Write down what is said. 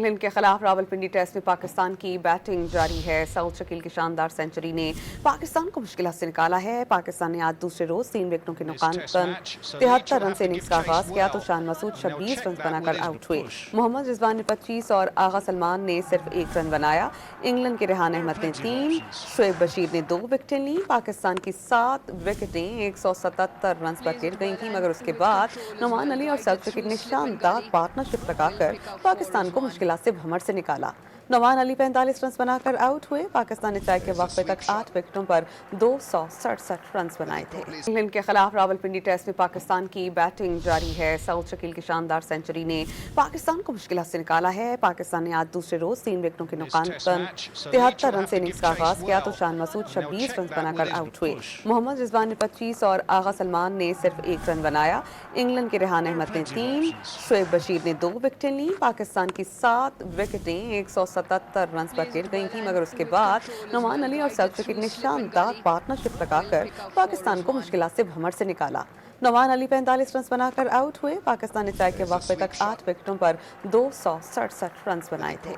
England के खिलाफ Rawalpindi test में पाकिस्तान की बैटिंग जारी है। सऊद शकील की शानदार सेंचुरी ने पाकिस्तान को मुश्किल से निकाला है। पाकिस्तान ने आज दूसरे रोज 3 विकेटों के नुकसान पर 73 रन से इनिंग्स का आगाज किया तो शान मसूद 26 रन बनाकर आउट हुए। मोहम्मद रिजवान ने 25 और आगा सलमान ने सिर्फ 1 रन बनाया। इंग्लैंड के रेहान अहमद ने 3, शोएब बशीर ने 2 विकेटें ली। पाकिस्तान की 7 विकेटें 177 रन पर गिर गई थी, मगर उसके बाद नुमान अली और सऊद शकील ने शानदार पार्टनरशिप लगाकर पाकिस्तान को मुश्किल से भंवर से निकाला। नुमान अली 45 रन बनाकर आउट हुए। पाकिस्तान ने चाय के वक्फे तक 8 विकेटों पर 267 रन बनाए थे। इंग्लैंड के खिलाफ रावलपिंडी टेस्ट में पाकिस्तान की बैटिंग जारी है। सऊद शकील की शानदार सेंचुरी ने पाकिस्तान को मुश्किल से निकाला है। पाकिस्तान ने आज दूसरे रोज 3 विकेटों के नुकसान पर 73 रन से इनिंग्स का आगाज किया तो शान मसूद 26 रन बनाकर आउट हुए। मोहम्मद रिजवान ने 25 और आगा सलमान ने सिर्फ 1 रन बनाया। इंग्लैंड के रेहान अहमद ने 3, शोएब बशीर ने 2 विकेटें ली। पाकिस्तान की 7 विकेटें 177 रन पर गिर गई थी, मगर उसके बाद नुमान अली और सऊद शकील ने शानदार पार्टनरशिप लगाकर पाकिस्तान को मुश्किल से भंवर से निकाला। नुमान अली 45 रन बनाकर आउट हुए। पाकिस्तान ने चाय के वक्फे तक 8 विकेटों पर 267 रन बनाए थे।